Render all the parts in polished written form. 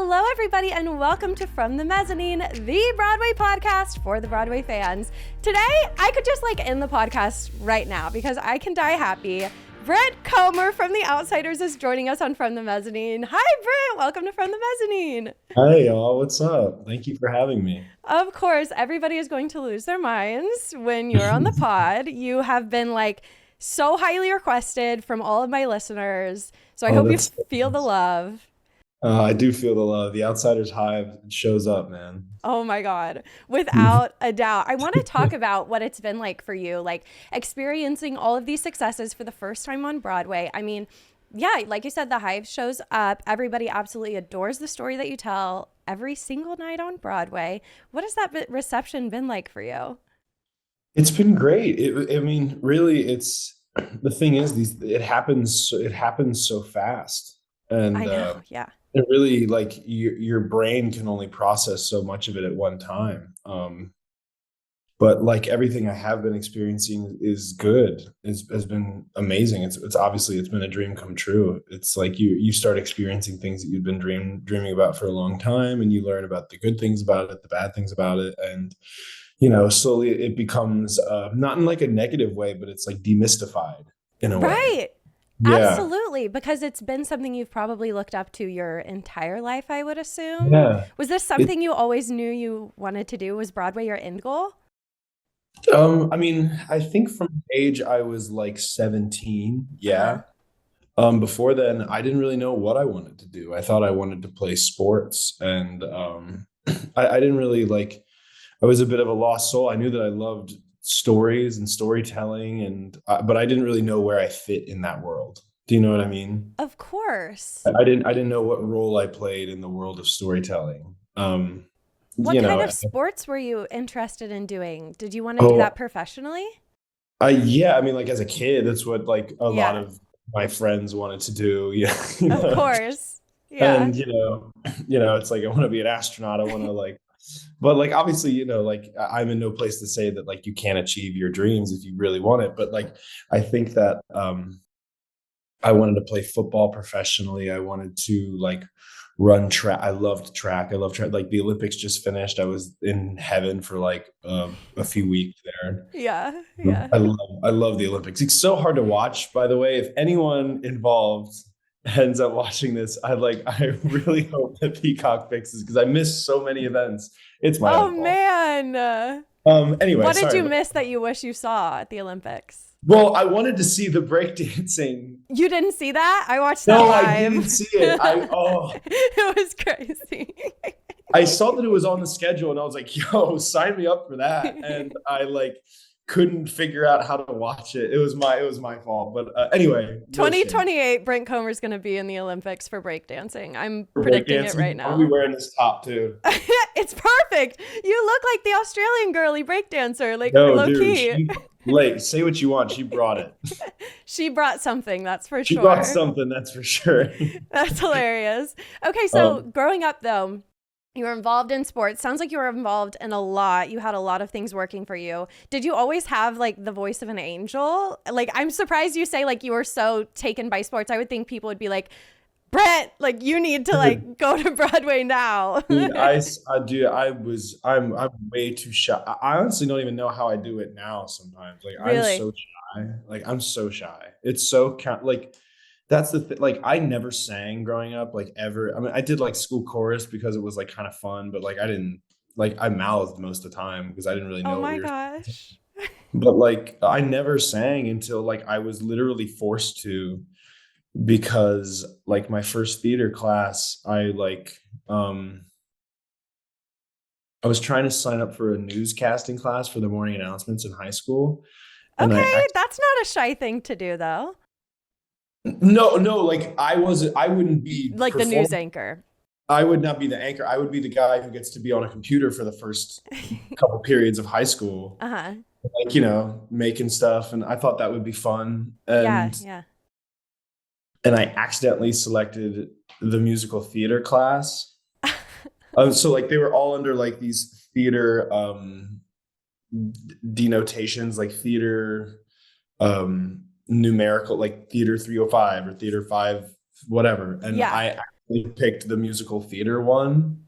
Hello, everybody, and welcome to From the Mezzanine, the Broadway podcast for the Broadway fans. Today, I could just end the podcast right now because I can die happy. Brent Comer from the Outsiders is joining us on From the Mezzanine. Hi, Brent. Welcome to From the Mezzanine. Hi, y'all. What's up? Thank you for having me. Of course, everybody is going to lose their minds when you're on the pod. You have been so highly requested from all of my listeners. So I hope you That's feel the love. I do feel the love. The Outsiders Hive shows up, man. Oh my God. Without a doubt. I want to talk about what it's been like for you, experiencing all of these successes for the first time on Broadway. I mean, yeah, like you said, the Hive shows up. Everybody absolutely adores the story that you tell every single night on Broadway. What has that reception been like for you? It's been great. Really, it's the thing is, it happens. It happens so fast, I and know. Yeah. it really your brain can only process so much of it at one time. But everything I have been experiencing is good. Has been amazing. It's obviously it's been a dream come true. It's like you start experiencing things that you've been dreaming about for a long time, and you learn about the good things about it, the bad things about it, and slowly it becomes not in a negative way, but it's demystified in a way. Right. Yeah. Absolutely. Because it's been something you've probably looked up to your entire life, I would assume. Yeah. Was this something you always knew you wanted to do? Was Broadway your end goal? I think from the age I was 17, yeah. Uh-huh. Before then, I didn't really know what I wanted to do. I thought I wanted to play sports, and I didn't really I was a bit of a lost soul. I knew that I loved stories and storytelling, but I didn't really know where I fit in that world. Do you know what I mean? Of course. I didn't know what role I played in the world of storytelling. What You kind know, of sports were you interested in doing? Did you want to do oh, that professionally? yeah, as a kid, that's what a lot Yeah, of my friends wanted to do. Yeah, of course. Yeah. and it's I want to be an astronaut. I want to but obviously, I'm in no place to say that you can't achieve your dreams if you really want it. But I think that I wanted to play football professionally. I wanted to run track. I loved track. I love track. The Olympics just finished. I was in heaven for a few weeks there. Yeah. Yeah. I love the Olympics. It's so hard to watch, by the way. If anyone involved ends up watching this, I really hope that Peacock fixes, because I missed so many events. It's my Oh own fault. man. Anyway, What did sorry. you miss that you wish you saw at the Olympics? Well, I wanted to see the breakdancing. You didn't see that? I watched that No, live. I didn't see it. It was crazy. I saw that it was on the schedule, and I was like, yo, sign me up for that. And I couldn't figure out how to watch it. It was my fault. But anyway, no shame. 2028, Brent Comer's going to be in the Olympics for breakdancing. I'm For predicting it breakdancing, right I'll be now. wearing this top too. It's perfect. You look like the Australian girly breakdancer, No, low dude, key. say what you want. She brought it. She brought something, that's for She sure. brought something, that's for sure. That's hilarious. Okay, so Um, growing up though, you were involved in sports. Sounds like you were involved in a lot. You had a lot of things working for you. Did you always have the voice of an angel? I'm surprised you say you were so taken by sports. I would think people would be like, Brent, you need to go to Broadway now. Dude, I do. I'm way too shy. I honestly don't even know how I do it now sometimes. I'm Really? so shy. I'm so shy. It's so that's the thing. I never sang growing up, ever. I did school chorus because it was kind of fun, but I didn't I mouthed most of the time because I didn't really Oh know what my we were. gosh. But I never sang until I was literally forced to, because my first theater class, um I was trying to sign up for a newscasting class for the morning announcements in high school, and Okay, that's not a shy thing to do though. no, I wouldn't be The news anchor. I would not be the anchor. I would be the guy who gets to be on a computer for the first couple periods of high school, Uh-huh. making stuff, and I thought that would be fun. Yeah, And yeah. I accidentally selected the musical theater class. So they were all under these theater denotations, theater numerical, theater 305 or theater 5 whatever, and Yeah. I picked the musical theater one.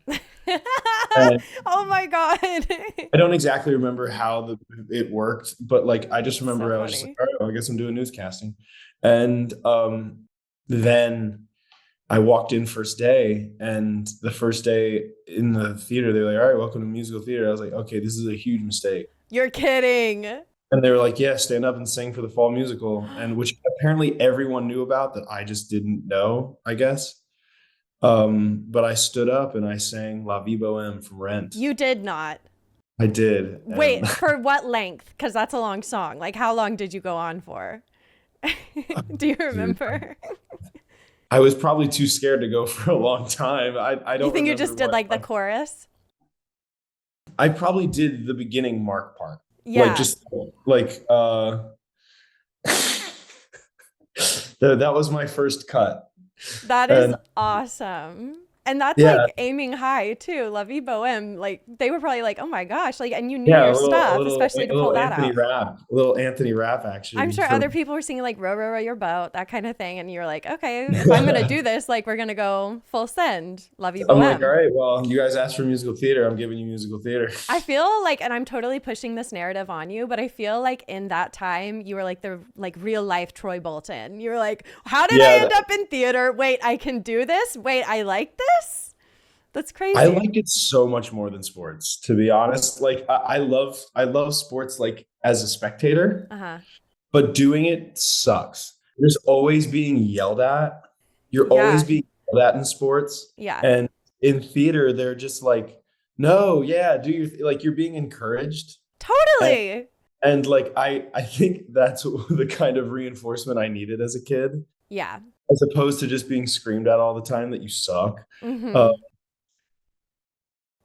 And Oh my God. I don't exactly remember how it worked, but like I just So remember I was just like, funny. all right, well, I guess I'm doing newscasting. And then I walked in first day, and the first day in the theater, they were like, all right, welcome to musical theater. I was like, okay, this is a huge mistake. You're kidding. And they were like, yeah, stand up and sing for the fall musical. And which apparently everyone knew about that I just didn't know, I guess. But I stood up and I sang La Vie Boheme from Rent. You did not. I did. And Wait, for what length? Because that's a long song. Like, how long did you go on for? Do you dude, remember? I was probably too scared to go for a long time. I You don't think you remember just did what like the chorus? I probably did the beginning mark part. Like Yeah, just like that was my first cut. that is And awesome. And that's yeah, like aiming high too. La Vie Boheme, like they were probably like, oh my gosh, like, and you knew yeah, your stuff, especially a to pull little that Anthony out. rap, a little Anthony rap I'm action sure for other people were singing like row, row, row your boat, that kind of thing. And you're like, okay, if I'm going to do this, like we're going to go full send. La Vie I'm like, all Boheme. right, well, you guys asked for musical theater. I'm giving you musical theater. I feel like, and I'm totally pushing this narrative on you, but I feel like in that time you were like the like real life Troy Bolton. You were like, how did I Yeah, end up in theater? Wait, I can do this. Wait, I like this. That's I crazy. like it so much more than sports, to be honest. Like I love sports like as a spectator, Uh huh. but doing it sucks. There's always being yelled at. You're always Yeah. being yelled at in sports. Yeah. And in theater, they're just like, no, yeah, do your like you're being encouraged. And, Totally. and like I think that's the kind of reinforcement I needed as a kid, Yeah. as opposed to just being screamed at all the time that you suck. Uh, Mm-hmm.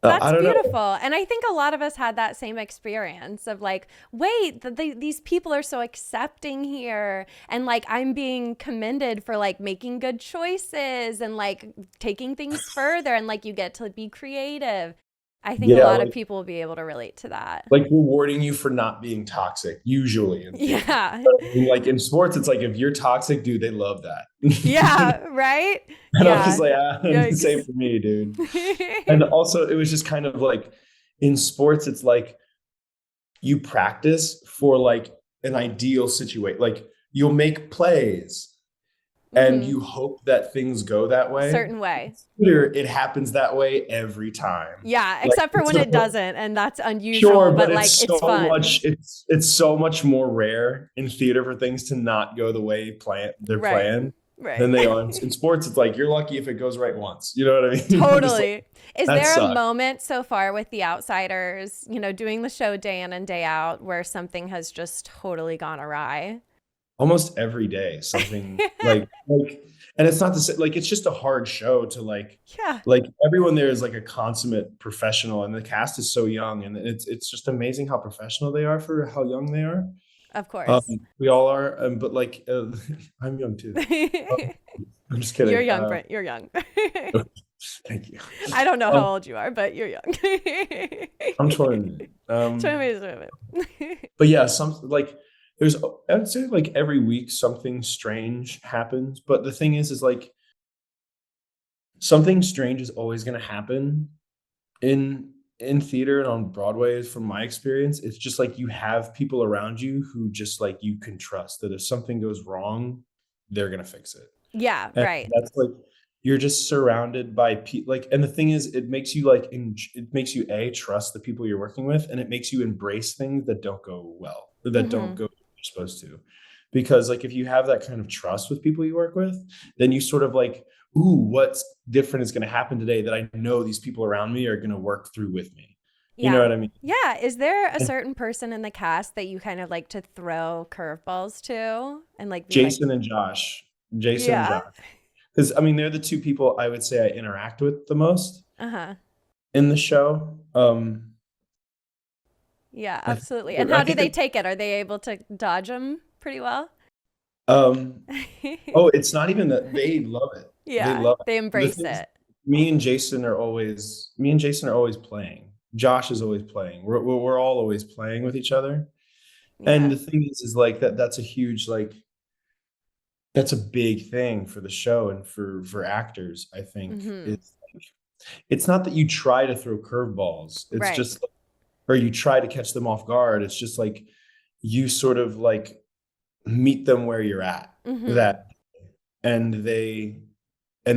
I That's don't know. beautiful. And I think a lot of us had that same experience of like, wait, these people are so accepting here. And like, I'm being commended for like making good choices and like taking things further. And like, you get to be creative. I think a Yeah, lot of people will be able to relate to that. like rewarding you for not being toxic, usually in theater. Yeah. But like in sports, it's like if you're toxic, dude, they love that. Yeah. Right. And I was Yeah. like, same Yikes. for me, dude. And also, it was just kind of like in sports, it's like you practice for like an ideal situation. Like you'll make plays and Mm-hmm. you hope that things go that A way. certain way. Here, it happens that way every time. Yeah. Like Except for it's when a, it doesn't. And that's unusual, sure, but but like, it's it's so fun. much. It's so much more rare in theater for things to not go the way they're Right. planned than Right. they are in sports. It's like you're lucky if it goes right once. You know what I mean? I'm just like Totally. Is that there a sucks. moment so far with the Outsiders, doing the show day in and day out where something has just totally gone awry? Almost every day something like and it's not to say like it's just a hard show to Yeah, like everyone there is like a consummate professional and the cast is so young and it's just amazing how professional they are for how young they are. of course. We all are, but like I'm young too. Um, I'm just You're kidding. young, Brent. You're young. Thank you. I don't know how um, old you are, but you're young. I'm 20. Tell me about it. But yeah, some like there's I'd say like every week something strange happens, but the thing is like something strange is always going to happen in theater and on Broadway. From my experience, it's just like you have people around you who just like you can trust that if something goes wrong, they're going to fix it. Yeah, And right. that's like you're just surrounded by people like and the thing is it makes you like it makes you a trust the people you're working with and it makes you embrace things that don't go well, that don't Hmm. go you're supposed to. Because like if you have that kind of trust with people you work with, then you sort of like, ooh, what's different is going to happen today that I know these people around me are going to work through with me. You know Yeah. what I mean? Yeah. Is there a And certain person in the cast that you kind of like to throw curveballs to and like be like, Jason and Josh, Jason and yeah? Josh. Because I mean, they're the two people I would say I interact with the most Uh huh. in the show. Yeah, I think absolutely. And how do think they take it? Are they able to dodge them pretty well? um oh, it's not even that they love it. They Yeah, love they it. The embrace thing is, it. me and Jason are always playing. Josh is always playing. We're all always playing with each other. And Yeah. the thing is like that's a huge like That's a big thing for the show and for actors, I think. Mm-hmm. It's not that you try to throw curveballs. It's Right. just or you try to catch them off guard. It's just like you sort of like meet them where you're at. Mm-hmm. That and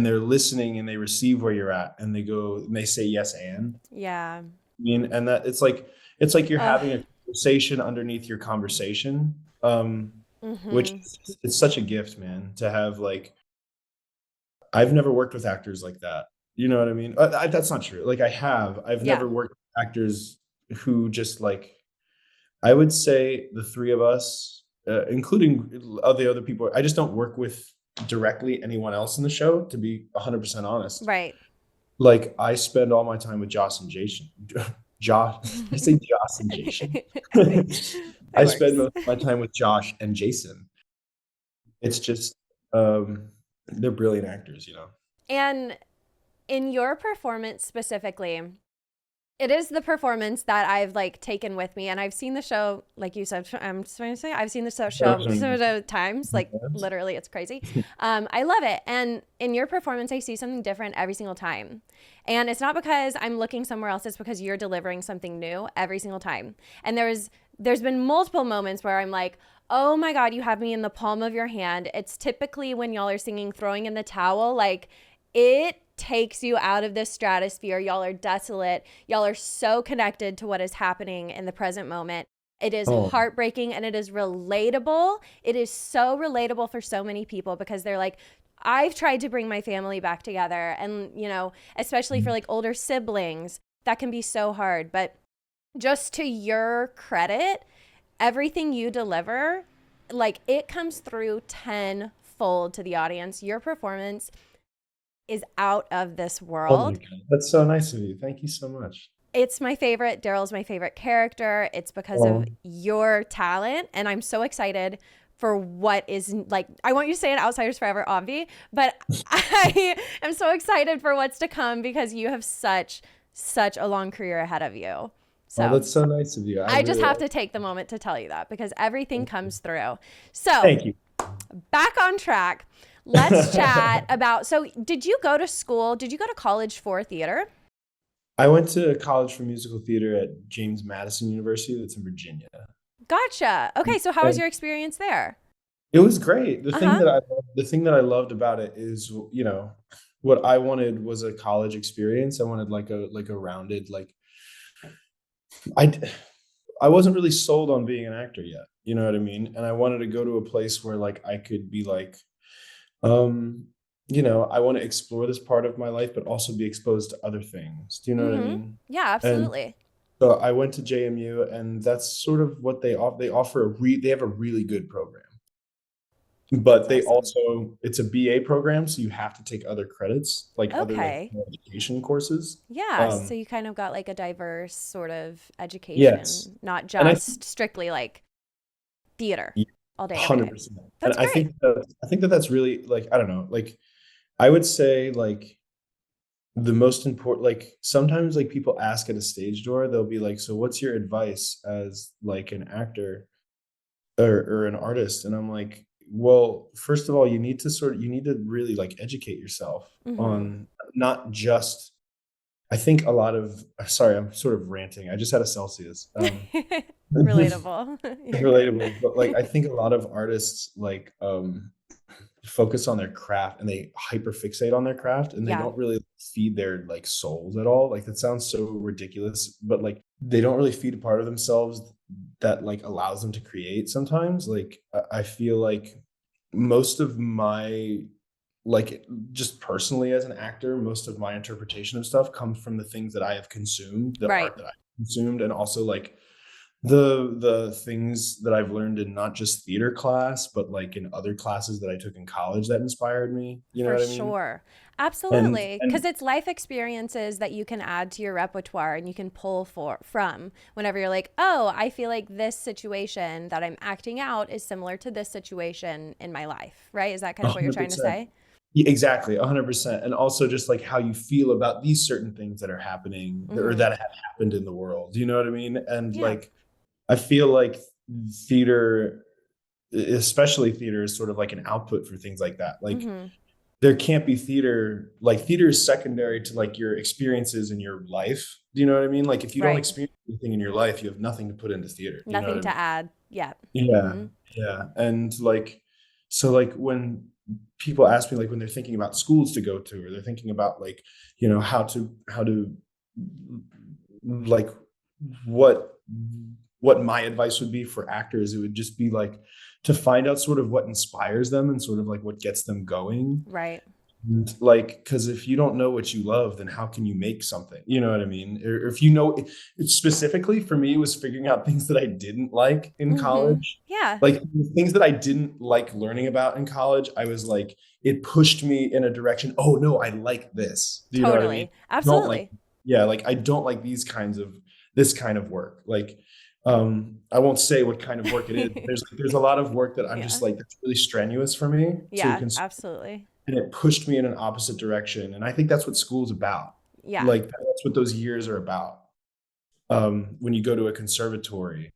they're listening and they receive where you're at and they go and they say yes and Yeah. I mean and that it's like you're Ugh. having a conversation underneath your conversation. Which Mm-hmm. it's such a gift, man, to have like I've never worked with actors like that. You know what I mean? That's not true. Like I have. I've Yeah. never worked with actors who just like I would say the three of us, including all the other people. I just don't work with directly anyone else in the show, to be 100% honest. Right. Like I spend all my time with Josh and Jason. Josh, I say Josh and Jason. That I spend works. most of my time with Josh and Jason. It's just they're brilliant actors, you know. And in your performance specifically, it is the performance that I've like taken with me, and I've seen the show, like you said. I'm just trying to say I've seen the show so many times, like literally, it's crazy. I love it, and in your performance, I see something different every single time, and it's not because I'm looking somewhere else. It's because you're delivering something new every single time. And there's been multiple moments where I'm like, oh my god, you have me in the palm of your hand. It's typically when y'all are singing "Throwing in the Towel," like it takes you out of this stratosphere. Y'all are desolate. Y'all are so connected to what is happening in the present moment. It is Oh, heartbreaking and it is relatable. It is so relatable for so many people because they're like, I've tried to bring my family back together. And, you know, especially for like older siblings, that can be so hard. But just to your credit, everything you deliver, like it comes through tenfold to the audience. Your performance is out of this oh my world. God. That's so nice of you. Thank you so much. It's my favorite. Darrell's my favorite character. It's because of Oh, your talent. And I'm so excited for what is like. I want you to say it Outsiders Forever, Avi, but I am so excited for what's to come because you have such a long career ahead of you. oh, So that's so nice of you. I I just really have to take the moment to tell you that because everything comes through. So thank you. back on track. Let's chat about. So, did you go to school? Did you go to college for theater? I went to college for musical theater at James Madison University, that's in Virginia. Gotcha. Okay, so how was And your experience there? it was great. Uh huh. The thing that I loved about it is, you know, what I wanted was a college experience. I wanted like a rounded like I I wasn't really sold on being an actor yet. You know what I mean? And I wanted to go to a place where like I could be like Um, you know, I want to explore this part of my life, but also be exposed to other things. Do you know what I Mm-hmm. mean? Yeah, And absolutely. so I went to JMU, and that's sort of what they offer. They have a really good program, That's but they awesome. also it's a BA program, so you have to take other credits, like other like Okay. education courses. Yeah, Um, so you kind of got like a diverse sort of yes, education, not and I just strictly like theater think all day, every day. 100%, and That's great. I think that that's really like I don't know, like I would say like the most important like sometimes like people ask at a stage door they'll be like so what's your advice as like an actor or an artist and I'm like well first of all you need to really like educate yourself Mm-hmm. on not just I think a lot of sorry I'm sort of ranting I just had a Celsius Relatable. You're good. relatable but like I think a lot of artists like focus on their craft and they hyper fixate on their craft and they Yeah, don't really feed their like souls at all. Like that sounds so ridiculous, but like they don't really feed a part of themselves that like allows them to create sometimes. Like I feel like most of my like just personally as an actor, most of my interpretation of stuff comes from the things that I have consumed, the right. art that I consumed, and also like the things that I've learned in not just theater class, but like in other classes that I took in college that inspired me. You know For what I mean? sure. And Absolutely. Because it's life experiences that you can add to your repertoire and you can pull from whenever you're like, oh, I feel like this situation that I'm acting out is similar to this situation in my life, right? Is that kind a of what you're hundred trying to percent. say? Yeah, exactly, 100%. And also just like how you feel about these certain things that are happening or Mm-hmm. that have happened in the world. You know what I mean? And Yeah. like I feel like theater especially theater is sort of like an output for things like that. Like Mm-hmm. there can't be theater, like theater is secondary to like your experiences in your life. Do you know what I mean? Like if you don't Right. experience anything in your life, you have nothing to put into theater. Do you know what Nothing I to mean? add. Yeah. Yeah. Mm-hmm. Yeah. And like, so like when people ask me, like when they're thinking about schools to go to, or they're thinking about like, how to like what what my advice would be for actors, it would just be like to find out sort of what inspires them and sort of like what gets them going. Right. And like, because if you don't know what you love, then how can you make something? You know what I mean? Or if you know, specifically for me, it was figuring out things that I didn't like in Mm-hmm. college. Yeah. Like the things that I didn't like learning about in college, I was like, it pushed me in a direction. Oh no, I like this. Do you know what I mean? Totally. Don't like, Absolutely. yeah, like I don't like this kind of work. Like, I won't say what kind of work it is. There's a lot of work that I'm just Yeah. like, that's really strenuous for me to Yeah. consume, Absolutely. and it pushed me in an opposite direction. And I think that's what school's about. Yeah. Like that's what those years are about. When you go to a conservatory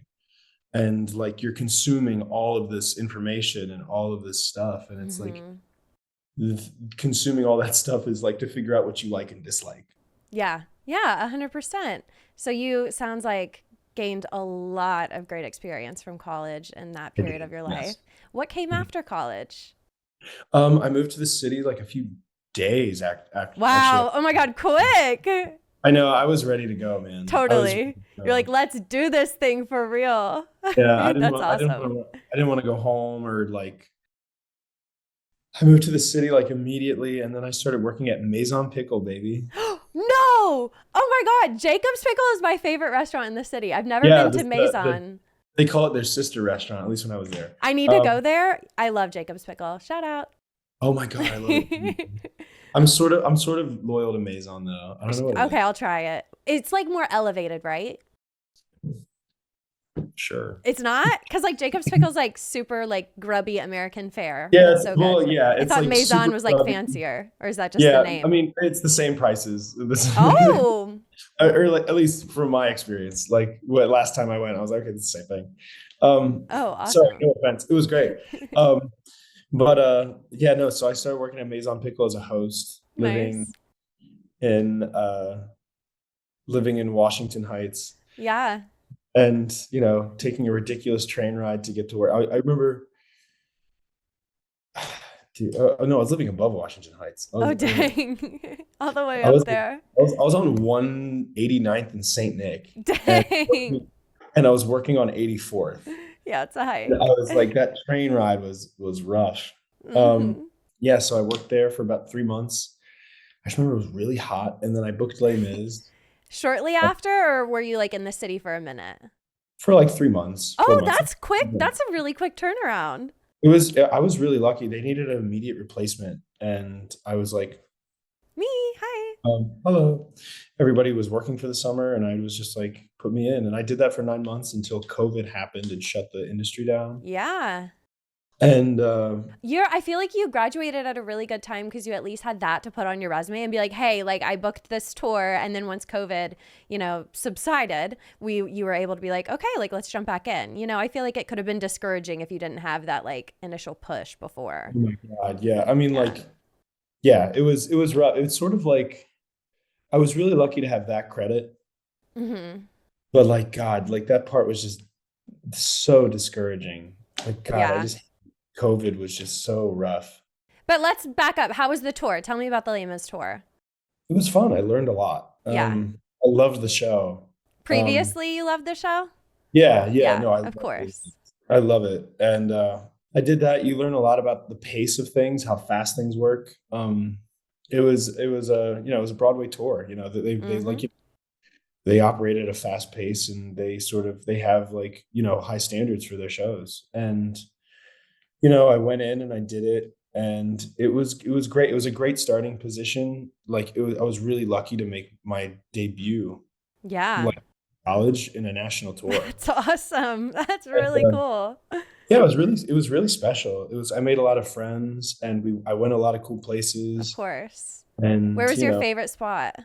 and like you're consuming all of this information and all of this stuff, and it's like Mm-hmm. consuming all that stuff is like to figure out what you like and dislike. Yeah. Yeah. 100%. So you sounds like gained a lot of great experience from college in that I period did, of your life. yes. What came Mhm. after college? I moved to the city like a few days actually. Wow. Oh my God. Quick. I know I was ready to go, man. I was ready Totally. to You're like, go. let's do this thing for real. Yeah, That's awesome. I didn't want to go home, or like I moved to the city like immediately, and then I started working at Maison Pickle, baby. No. Oh my God. Jacob's Pickle is my favorite restaurant in the city. I've never Yeah, been to the Maison. they call it their sister restaurant, at least when I was there. I need to Um, go there. I love Jacob's Pickle. Shout out. oh my God, I love it. I'm sort of loyal to Maison though. I don't know what it Okay, is. I'll try it. It's like more elevated, right? Sure. It's not? Because like Jacob's Pickle's like super like grubby American fare, but Yeah, it's so good. well, yeah, I it's thought like super Maison was like clubby. fancier, or is that just the Yeah, I name? mean, it's the same prices. Oh, Or like, at least from my experience. Like what last time I went, I was like, okay, it's the same thing. oh, Sorry, awesome. no offense. It was great. But yeah, no, so I started working at Maison Pickle as a host, Nice. in uh living in Washington Heights, Yeah. and taking a ridiculous train ride to get to where I remember. Dude, no, I was living above Washington Heights. Oh, dang. All the way I up was there. I was on 189th and St. Nick, and Dang. I was working on 84th. Yeah, it's a And I hike. was like, that train ride was rough. Um, Hmm. yeah, so I worked there for about 3 months. I just remember it was really hot, and then I booked Les Mis Shortly after, or were you like in the city for a minute? for like 3 months, four Oh, months. that's quick. That's a really quick turnaround. I was really lucky. They needed an immediate replacement, and I was like, Me, hi. hello. Everybody was working for the summer, and I was just like, put me in. And I did that for 9 months until COVID happened and shut the industry down. Yeah. And I feel like you graduated at a really good time because you at least had that to put on your resume and be like, hey, like I booked this tour. And then once COVID, subsided, you were able to be like, okay, like let's jump back in. I feel like it could have been discouraging if you didn't have that like initial push before. oh my God, yeah. I mean, Yeah. like, yeah, it was rough. It's sort of like I was really lucky to have that credit, Hmm. but like God, like that part was just so discouraging. Like God, Yeah. COVID was just so rough. But let's back up. How was the tour? Tell me about the Lama's tour. It was fun. I learned a lot. Yeah. I loved the show. Um, Previously, you loved the show? yeah, yeah, Yeah, no, of course. I love it. And I did that. You learn a lot about the pace of things, how fast things work. It was a Broadway tour. They Mm-hmm. like they operate at a fast pace, and they have like high standards for their shows. And I went in and I did it, and it was great. It was a great starting position. Like I was really lucky to make my debut Yeah. like college in a national tour. That's awesome. That's And, really cool. yeah, it was really special. I made a lot of friends, and I went a lot of cool Of places. course. Where And was your favorite spot?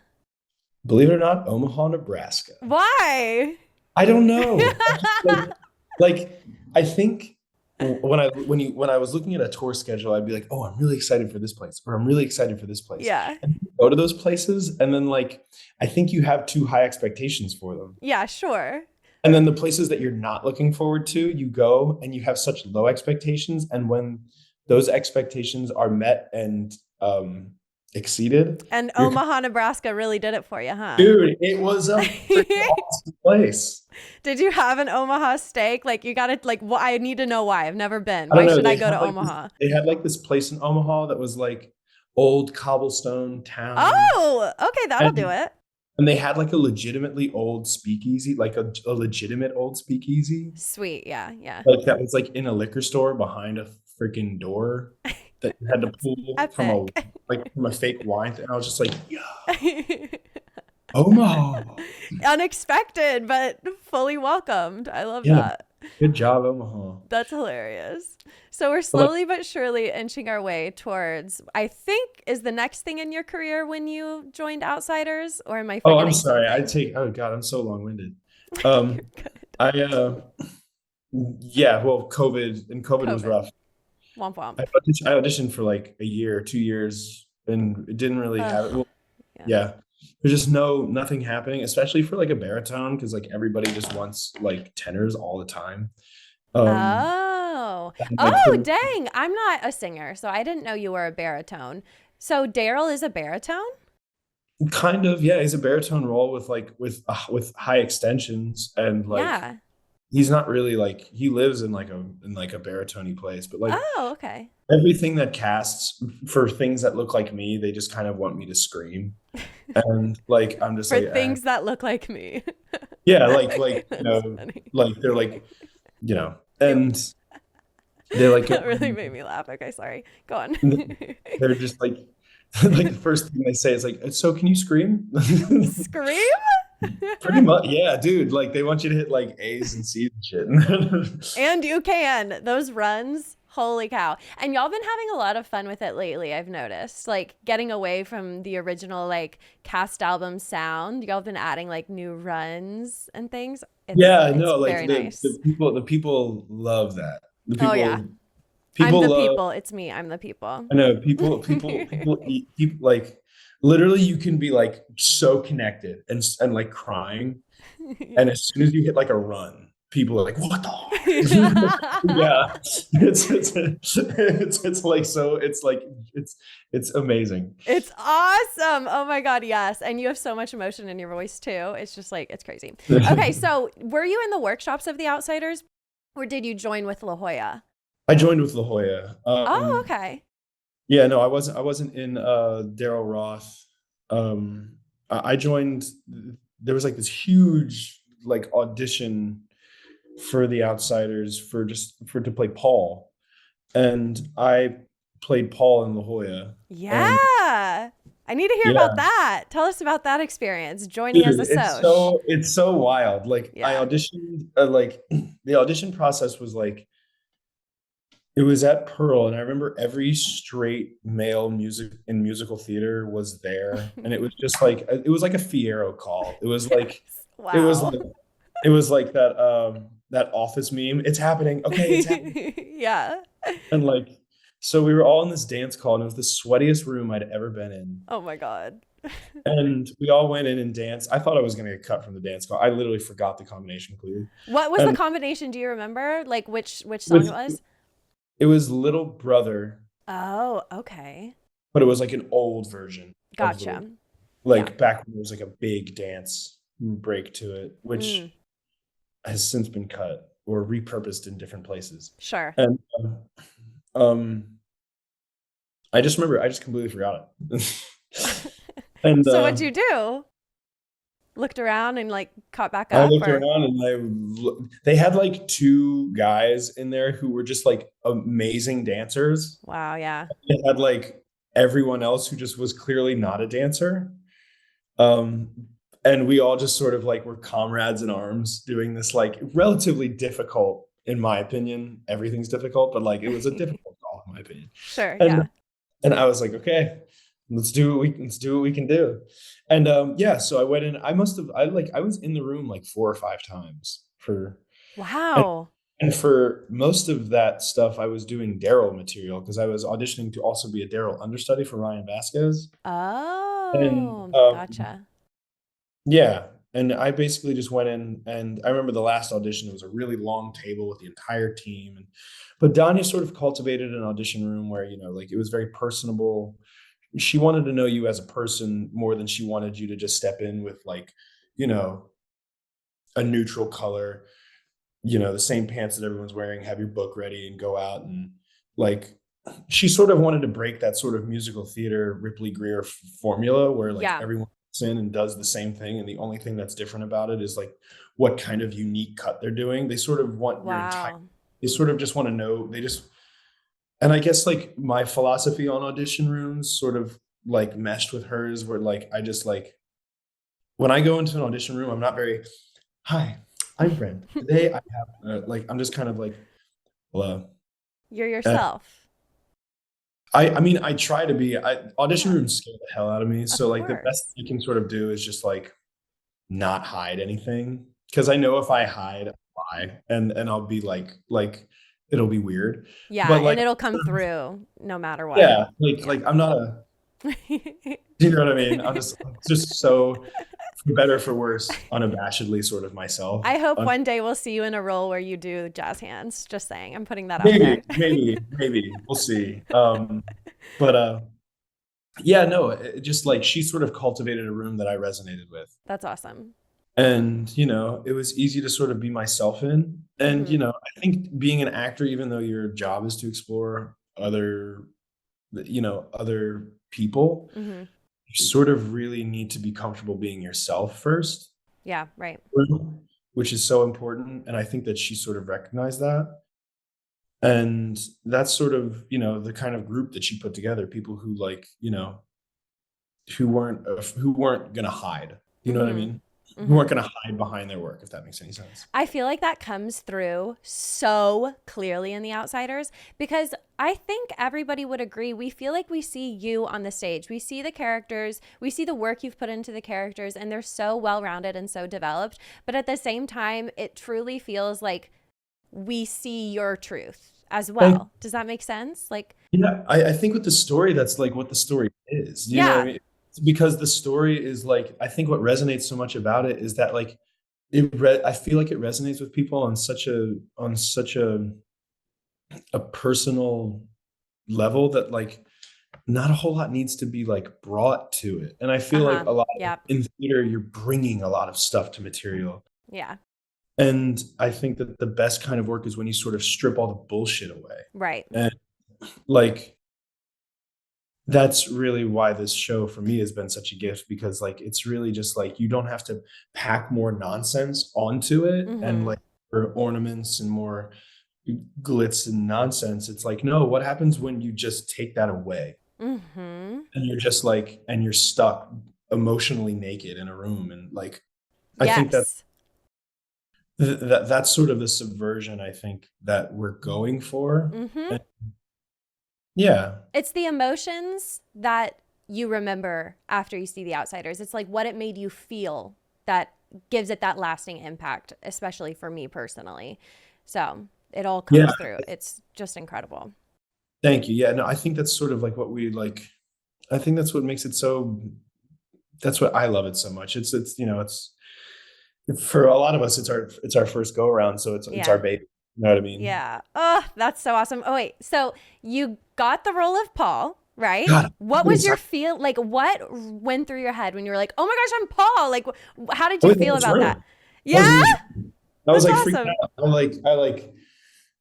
believe it or not, Omaha, Nebraska. Why? I don't know. I just like I think when I was looking at a tour schedule, I'd be like, oh, I'm really excited for this place, or I'm really excited for this place. Yeah. And you go to those places, and then like I think you have too high expectations for them. Yeah, sure. And then the places that you're not looking forward to, you go and you have such low expectations. And when those expectations are met and exceeded, And you're Omaha, Nebraska really did it for you, huh? dude, it was a freaking awesome place. Did you have an Omaha steak? Like you got to like I need to know why. I've never been. I don't Why know. should I go to Omaha? They had like this place in Omaha that was like old cobblestone town. Oh, okay, that'll do it. And they had like a legitimately old speakeasy, like a legitimate old speakeasy. Sweet, yeah, yeah. Like that was like in a liquor store behind a freaking door that you had to pull from a fake wine thing. I was just like, yeah, Omaha. Unexpected, but fully welcomed. I love Yeah. that. Good job, Omaha. That's hilarious. So we're slowly but surely inching our way towards, I think, is the next thing in your career when you joined Outsiders, or am I forgetting I'm sorry. something? Oh God, I'm so long-winded. You're good. Yeah, well, COVID was rough. Womp womp. I auditioned for like a year, 2 years, and it didn't really have it. Well, yeah. There's just nothing happening, especially for like a baritone, because like everybody just wants like tenors all the time. Oh, dang. I'm not a singer, so I didn't know you were a baritone. So Darrell is a baritone? Kind of, yeah. He's a baritone role with high extensions, and like Yeah. he's not really like he lives in like a baritone place, but like Oh, okay. everything that casts for things that look like me, they just kind of want me to scream. And like I'm just For like things that look like me. yeah, like Funny. like they're like and they're like That really made me laugh. Okay, sorry. Go on. they're just like like the first thing they say is like, so can you scream? Scream? Pretty much, yeah, dude. Like they want you to hit like A's and C's and shit. And you can. Those runs, holy cow. And y'all been having a lot of fun with it lately, I've noticed. Like getting away from the original like cast album sound. Y'all been adding like new runs and things. It's Like very nice. the people love that. The people, Oh yeah. people I'm the love, people. It's me. I'm the people. I know people like literally you can be like so connected and like crying, and as soon as you hit like a run, people are like, what the yeah, it's like so it's amazing. It's awesome. Oh my God, yes. And you have so much emotion in your voice too. It's just like, it's crazy. Okay, so were you in the workshops of the Outsiders, or did you join with La Jolla? I joined with La Jolla. Oh, okay. Yeah, no, I wasn't in Darrell Roth. I joined. There was like this huge like audition for the Outsiders for to play Paul, and I played Paul in La Jolla. Yeah, I need to hear about that. Tell us about that experience joining as a Soch. It's so wild. Like I auditioned. Like the audition process was like. It was at Pearl, and I remember every straight male musical theater was there, and it was just like it was like a Fiero call. It was like wow. it was like that Office meme. It's happening. Okay, it's happening. Yeah. And like so we were all in this dance call, and it was the sweatiest room I'd ever been in. Oh my God. And we all went in and danced. I thought I was going to get cut from the dance call. I literally forgot the combination clue. What was the combination? Do you remember? Like which song it was? It was Little Brother. Oh, okay. But it was like an old version. Gotcha. Back when there was like a big dance break to it, which has since been cut or repurposed in different places. Sure. And I just completely forgot it. And so what'd you do? Looked around and like caught back up? I looked around and they had like two guys in there who were just like amazing dancers. Wow, yeah. They had like everyone else who just was clearly not a dancer. And we all just sort of like were comrades in arms doing this like relatively difficult, in my opinion. Everything's difficult, but like it was a difficult call in my opinion. Sure, And I was like, okay, let's do what we can do. And so I went in. I was in the room like 4 or 5 times for. Wow. And for most of that stuff, I was doing Darrell material because I was auditioning to also be a Darrell understudy for Ryan Vasquez. And Oh, gotcha. yeah, and I basically just went in, and I remember the last audition, it was a really long table with the entire team. And but Danya sort of cultivated an audition room where, like it was very personable. She wanted to know you as a person more than she wanted you to just step in with like, you know, a neutral color, the same pants that everyone's wearing, have your book ready and go out. And like she sort of wanted to break that sort of musical theater Ripley Greer formula where like Yeah. everyone comes in and does the same thing, and the only thing that's different about it is like what kind of unique cut they're doing. They sort of want your entire Wow. they sort of just want to know. And I guess like my philosophy on audition rooms sort of like meshed with hers, where like I just like when I go into an audition room, I'm not very, hi, I'm Brent. Today I have like I'm just kind of like, hello. You're And yourself. I mean I try to be. Audition Yeah, rooms scare the hell out of me. of So like the best course. you can sort of do is just like not hide anything, because I know if I hide, I'll lie, and I'll be like it'll be weird. Yeah, But and like it'll come through no matter what. yeah, Yeah. like I'm not a, you know what I mean? I'm just so, for better for worse, unabashedly sort of myself. I hope one day we'll see you in a role where you do jazz hands. Just saying. I'm putting that out Maybe, there. maybe we'll see. But yeah, no, it just like she sort of cultivated a room that I resonated with. That's awesome. And, it was easy to sort of be myself in. And, Mhm. I think being an actor, even though your job is to explore other people, Mhm. you sort of really need to be comfortable being yourself first, Yeah, right. which is so important. And I think that she sort of recognized that. And that's sort of, the kind of group that she put together, people who like, who weren't gonna hide. You know what I Mhm. mean? Who weren't Mhm. gonna hide behind their work, if that makes any sense. I feel like that comes through so clearly in The Outsiders because I think everybody would agree. We feel like we see you on the stage. We see the characters, we see the work you've put into the characters, and they're so well rounded and so developed. But at the same time, it truly feels like we see your truth as Thank well. Does that make sense? Like, Yeah, I think with the story, that's like what the story is. You know what I yeah, mean? Because the story is like, I think what resonates so much about it is that like I feel like it resonates with people on such a personal level that like not a whole lot needs to be like brought to it. And I uh feel like huh. a lot Yep. in theater, you're bringing a lot of stuff to material. Yeah. And I think that the best kind of work is when you sort of strip all the bullshit away. Right. And like that's really why this show for me has been such a gift, because like it's really just like you don't have to pack more nonsense onto it Mm and hmm. like more ornaments and more glitz and nonsense. It's like, no, what happens when you just take that away Mm hmm. and you're stuck emotionally naked in a room? And like I think that Yes. that's sort of the subversion I think that we're going for. Mm hmm. And yeah. It's the emotions that you remember after you see The Outsiders. It's like what it made you feel that gives it that lasting impact, especially for me personally. So it all Yeah. comes through. It's just incredible. Thank you. Yeah, no, I think that's sort of like what we like. I think that's what makes it so. That's what I love it so much. It's for a lot of us, it's our first go around, so it's our Yeah. baby. You know what I mean? Yeah. Oh, that's so awesome. Oh, wait. So you got the role of Paul, right? God, What I'm was your excited. feel? Like, what went through your head when you were like, oh my gosh, I'm Paul? Like, how did I you was in feel this about that? room. I was in Yeah. this. I was That's like freaked awesome. out.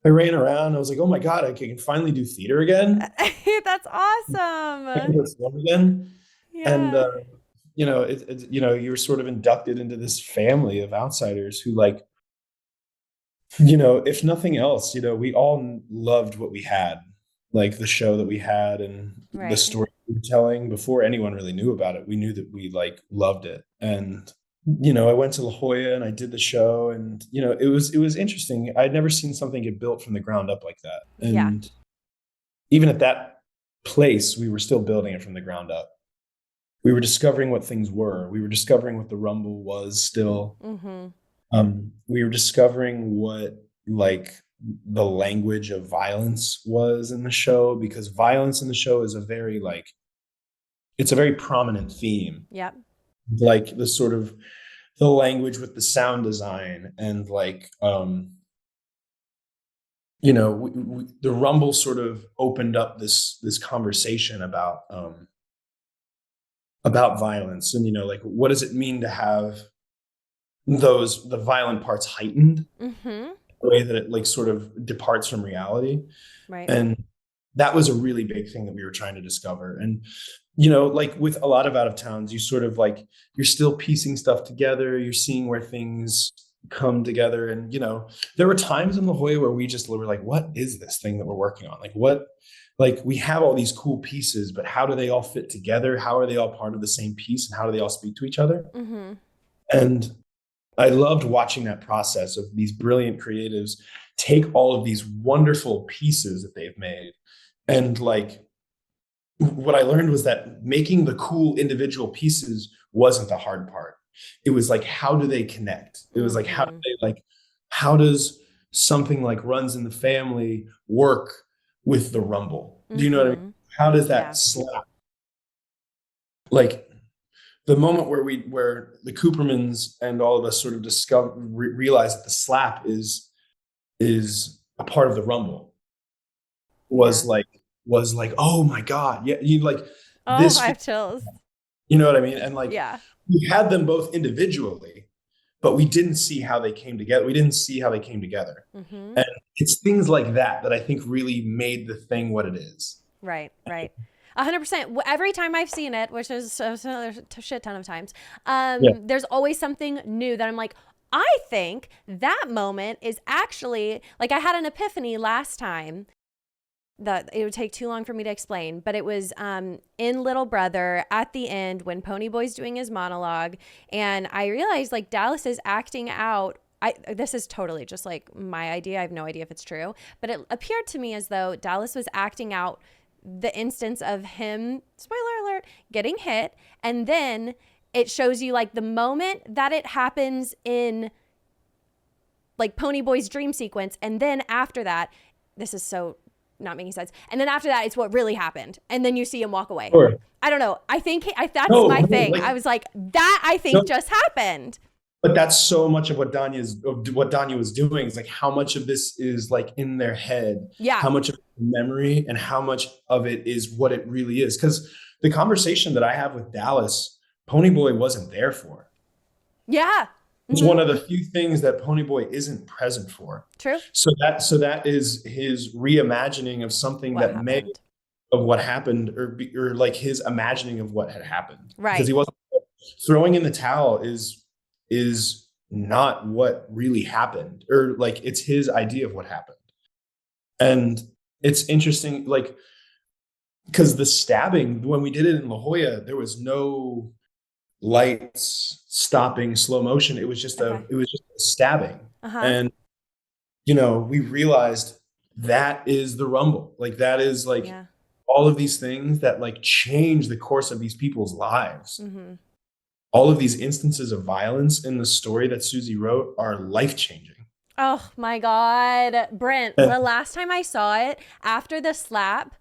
I ran around. I was like, oh my god, I can finally do theater again. That's I can awesome. do film again. And Yeah. you were sort of inducted into this family of outsiders who like, if nothing else, we all loved what we had, like the show that we had and the Right. story we were telling before anyone really knew about it. We knew that we like loved it. And, I went to La Jolla and I did the show, and, it was interesting. I'd never seen something get built from the ground up like that. Yeah. And even at that place, we were still building it from the ground up. We were discovering what things were. We were discovering what the Rumble was still. Mm-hmm. We were discovering what like the language of violence was in the show, because violence in the show is a very like it's a very prominent theme. Yep. Like the sort of the language with the sound design and like the Rumble sort of opened up this conversation about violence, and like what does it mean to have the violent parts heightened, Mm-hmm. the way that it like sort of departs from reality. Right. And that was a really big thing that we were trying to discover. And like with a lot of out of towns, you sort of like you're still piecing stuff together, you're seeing where things come together. And there were times in La Jolla where we just were like, what is this thing that we're working on? Like we have all these cool pieces, but how do they all fit together? How are they all part of the same piece, and how do they all speak to each other? Mm-hmm. And I loved watching that process of these brilliant creatives take all of these wonderful pieces that they've made. And like what I learned was that making the cool individual pieces wasn't the hard part. It was like, how do they connect? It was like, how does something like Runs in the Family work with the Rumble? Do you know what I mean? How does that slap? Like the moment where the Coopermans and all of us sort of realize that the slap is a part of the Rumble was like, oh my God. Yeah. You like this, I have chills. you know what I mean? And like, Yeah. we had them both individually, but we didn't see how they came together. We didn't see how they came together. Mm-hmm. And it's things like that I think really made the thing what it is. Right. 100%. Every time I've seen it, which is a shit ton of times, there's always something new that I'm like, I think that moment is actually, like I had an epiphany last time that it would take too long for me to explain, but it was in Little Brother at the end when Ponyboy's doing his monologue, and I realized like Dallas is acting out. This is totally just like my idea. I have no idea if it's true, but it appeared to me as though Dallas was acting out the instance of him, spoiler alert, getting hit, and then it shows you like the moment that it happens in like Ponyboy's dream sequence, and then after that, this is so not making sense, and then after that it's what really happened, and then you see him walk away. Sure. I don't know, I think that's my thing. I was like, that I think just happened. But that's so much of what Danya was doing, is like how much of this is like in their head, how much of memory, and how much of it is what it really is. Because the conversation that I have with Dallas, Ponyboy wasn't there for. Yeah. It's one of the few things that Ponyboy isn't present for. True. So that is his reimagining of something of what happened, or like his imagining of what had happened. Right. Because he wasn't throwing in the towel is not what really happened, or like it's his idea of what happened. And it's interesting, like, because the stabbing, when we did it in La Jolla, there was no lights, stopping, slow motion. It was just a stabbing. And we realized that is the Rumble. Like that is like all of these things that like change the course of these people's lives. Mm-hmm. All of these instances of violence in the story that Susie wrote are life-changing. Oh my God, Brent, the last time I saw it after the slap,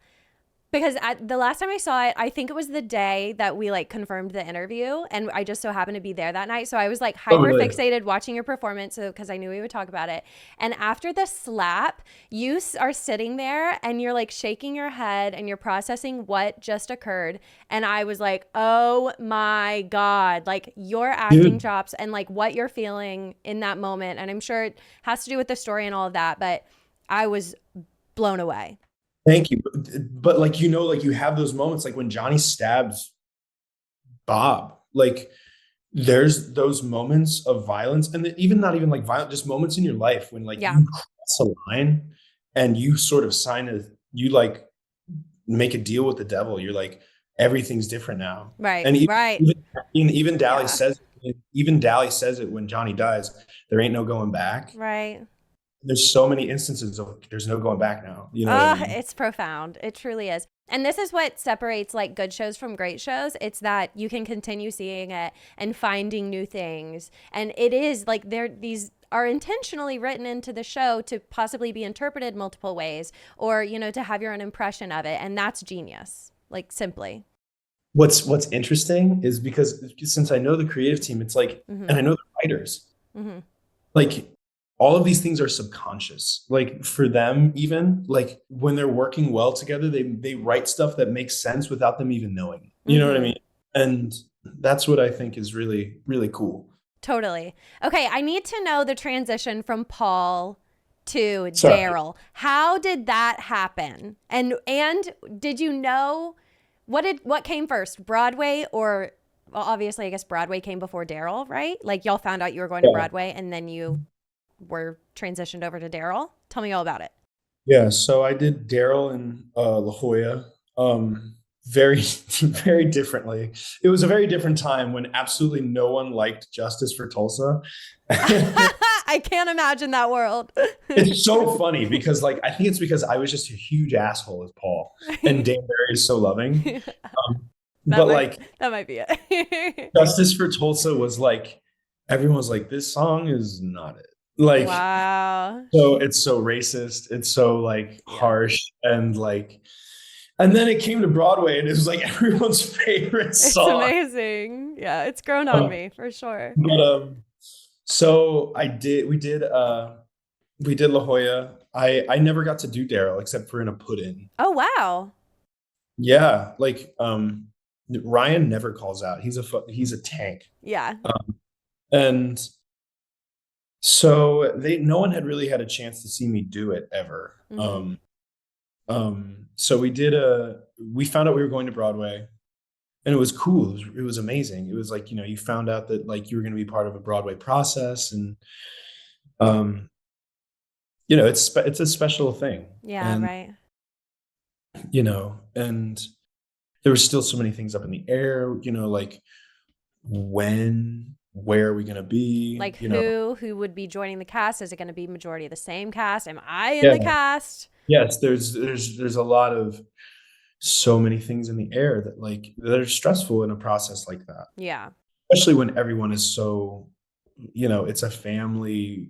because the last time I saw it, I think it was the day that we like confirmed the interview, and I just so happened to be there that night. So I was like hyper fixated watching your performance, because I knew we would talk about it. And after the slap, you are sitting there and you're like shaking your head and you're processing what just occurred. And I was like, oh my God, like your acting chops and like what you're feeling in that moment. And I'm sure it has to do with the story and all of that, but I was blown away. Thank you. But like, like you have those moments, like when Johnny stabs Bob, like there's those moments of violence, and even not even like violent, just moments in your life when like you cross a line and you sort of you like make a deal with the devil. You're like, everything's different now. Right. And even Dally says it when Johnny dies, there ain't no going back. Right. There's so many instances of there's no going back now. You know what I mean? It's profound. It truly is. And this is what separates like good shows from great shows. It's that you can continue seeing it and finding new things. And it is like these are intentionally written into the show to possibly be interpreted multiple ways, or, you know, to have your own impression of it. And that's genius, like, simply. What's interesting is because since I know the creative team, it's like, Mm-hmm. and I know the writers, Mm-hmm. like all of these things are subconscious. Like for them, even like when they're working well together, they write stuff that makes sense without them even knowing. You know what I mean? And that's what I think is really, really cool. Totally. Okay, I need to know the transition from Paul to Sorry. Darrell. How did that happen? And did you know what came first, Broadway or, well, obviously I guess Broadway came before Darrell, right? Like y'all found out you were going to Broadway and then you were transitioned over to Darrell. Tell me all about it. Yeah, so I did Darrell in La Jolla, very, very differently. It was a very different time when absolutely no one liked Justice for Tulsa. I can't imagine that world. It's so funny because, like, I think it's because I was just a huge asshole as Paul, and Dan Barry is so loving. That might be it. Justice for Tulsa was like, everyone was like, this song is not it. Like, wow. So it's so racist. It's so like harsh and like, and then it came to Broadway and it was like everyone's favorite song. It's amazing. Yeah, it's grown on me for sure. But so we did La Jolla. I never got to do Darrell except for in a put-in. Oh wow. Yeah, like Ryan never calls out. He's a tank. Yeah. And so no one had really had a chance to see me do it ever. Mm-hmm. So we found out we were going to Broadway and it was cool. It was amazing. It was like, you know, you found out that like you were going to be part of a Broadway process and, you know, it's a special thing. Yeah. And, right. You know, and there were still so many things up in the air, you know, like where are we going to be? Like who would be joining the cast? Is it going to be majority of the same cast? Am I in the cast? Yes, there's a lot of so many things in the air that are stressful in a process like that. Yeah. Especially when everyone is so, you know, it's a family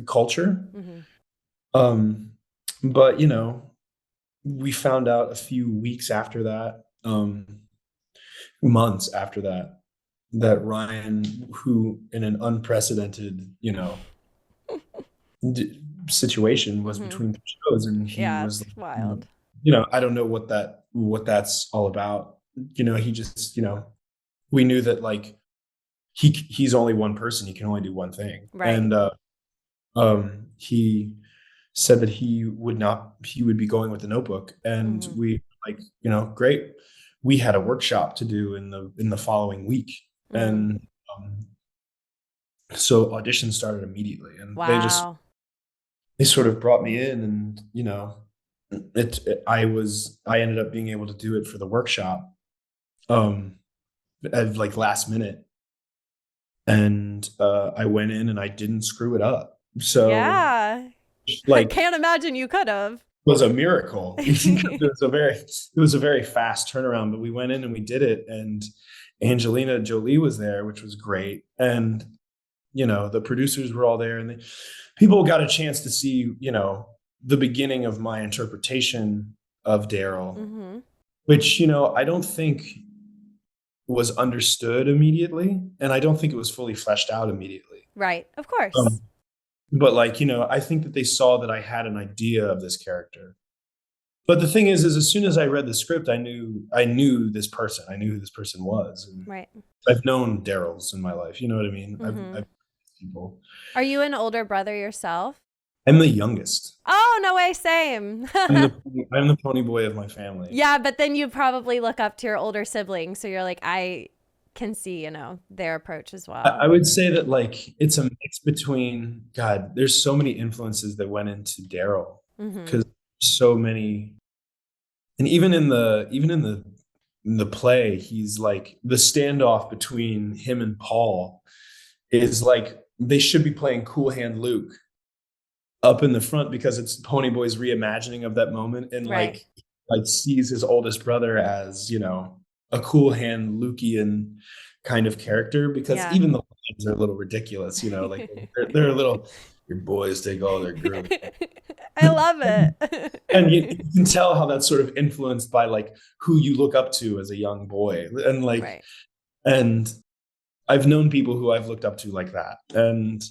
culture. Mm-hmm. But you know, we found out a few weeks after that, months after that Ryan, who in an unprecedented, you know, situation was between shows, and he was wild. You know, I don't know what that's all about. You know, he just, you know, we knew that like he's only one person, he can only do one thing, right? And he said that he would be going with the Notebook, and we like, you know, great. We had a workshop to do in the following week, and so audition started immediately, and they sort of brought me in, and you know, I ended up being able to do it for the workshop, at like last minute, and I went in and I didn't screw it up. So yeah, like I can't imagine you could have. Was a miracle. It was a very fast turnaround, but we went in and we did it, and Angelina Jolie was there, which was great. And you know, the producers were all there, and people got a chance to see, you know, the beginning of my interpretation of Darrell, which, you know, I don't think was understood immediately, and I don't think it was fully fleshed out immediately. Right, of course. But like, you know, I think that they saw that I had an idea of this character. But the thing is as soon as I read the script, I knew this person. I knew who this person was. And right. I've known Darrells in my life. You know what I mean? I've people. Are you an older brother yourself? I'm the youngest. Oh, no way. Same. I'm the pony boy of my family. Yeah, but then you probably look up to your older siblings. So you're like, I can see, you know, their approach as well. I would say that like it's a mix between, God, there's so many influences that went into Darrell, because so many, and even in the play, he's like the standoff between him and Paul is like they should be playing Cool Hand Luke up in the front, because it's Ponyboy's reimagining of that moment, and like sees his oldest brother as, you know, a cool hand Lukean kind of character, because Yeah. even the lines are a little ridiculous, like they're a little, your boys take all their grooming. I love it. And you can tell how that's sort of influenced by like who you look up to as a young boy. And like, Right. and I've known people who I've looked up to like that. And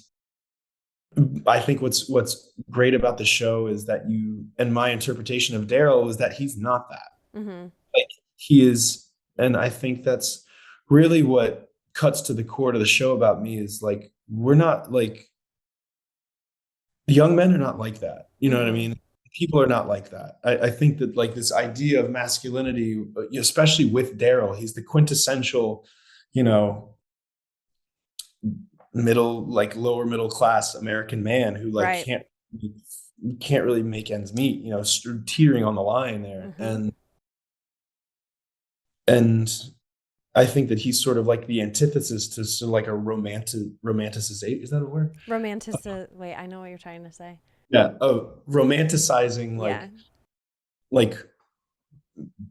I think what's great about the show is that and my interpretation of Darrell is that he's not that. Mm-hmm. Like he is, and I think that's really what cuts to the core of the show about me is like, we're not like, young men are not like that. You know what I mean? People are not like that. I think that like this idea of masculinity, especially with Darrell, he's the quintessential, like lower middle class American man who like Right. can't really make ends meet, teetering on the line there. Mm-hmm. And I think that he's sort of like the antithesis to sort of like a romanticization. Is that a word? Wait, I know what you're trying to say. Yeah. Oh, romanticizing Yeah. like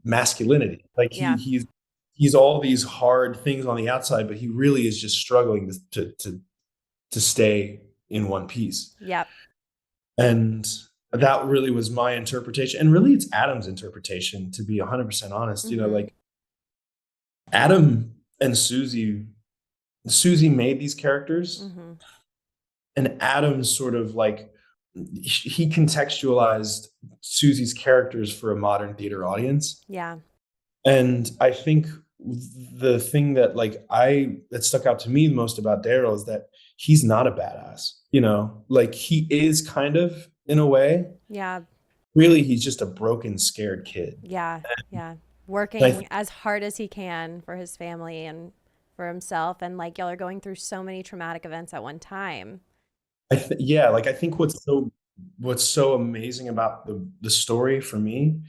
masculinity. Like Yeah. he's all these hard things on the outside, but he really is just struggling to stay in one piece. Yep. And that really was my interpretation. And really it's Adam's interpretation, to be 100% honest. Mm-hmm. Like Adam and Susie made these characters, Mm-hmm. and Adam sort of like, he contextualized Susie's characters for a modern theater audience. Yeah. And I think the thing that that stuck out to me the most about Darrell is that he's not a badass, like he is kind of in a way. Yeah. Really, he's just a broken, scared kid. Yeah. Yeah. Working as hard as he can for his family and for himself. And like y'all are going through so many traumatic events at one time. I think what's so amazing about the story for me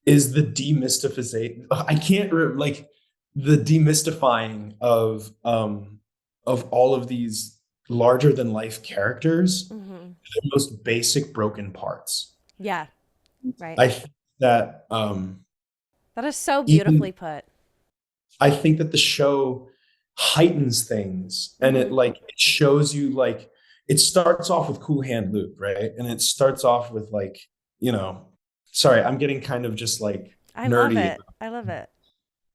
is the demystifization. I can't like the demystifying of all of these larger than life characters, the most basic broken parts. Yeah. Right. I think that that is so beautifully put. I think that the show heightens things, and it shows you like, it starts off with Cool Hand Luke, right? And it starts off with like, sorry, I'm getting kind of just like nerdy. I love it.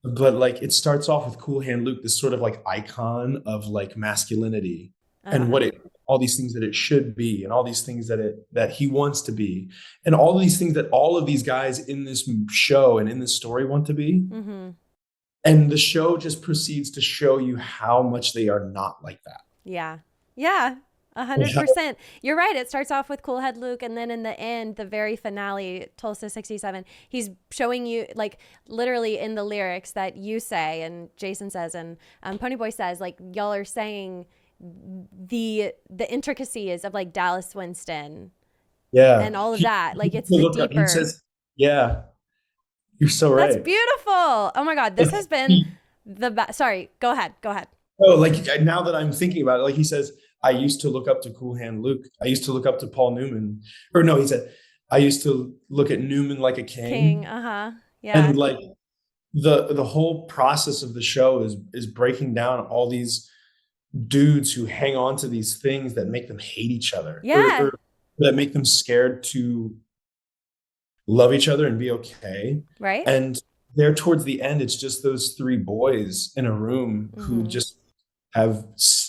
But like it starts off with Cool Hand Luke, this sort of like icon of like masculinity and all these things that it should be, and all these things that he wants to be, and all these things that all of these guys in this show and in this story want to be. Mm-hmm. And the show just proceeds to show you how much they are not like that. Yeah. Yeah. 100%. You're right. It starts off with Cool Head Luke, and then in the end, the very finale, Tulsa 67, he's showing you like literally in the lyrics that you say and Jason says and Ponyboy says, like y'all are saying the intricacies of like Dallas Winston. Yeah. And all of that. Like it's the deeper. He says, yeah, you're so right. That's beautiful. Oh my God. This has been the best. Sorry. Go ahead. Oh, like now that I'm thinking about it, like he says, I used to look up to Cool Hand Luke. I used to look up to Paul Newman. Or no, he said, I used to look at Newman like a king. Yeah. And like the whole process of the show is breaking down all these dudes who hang on to these things that make them hate each other. Yeah. Or that make them scared to love each other and be okay. Right. And there towards the end, it's just those three boys in a room who just have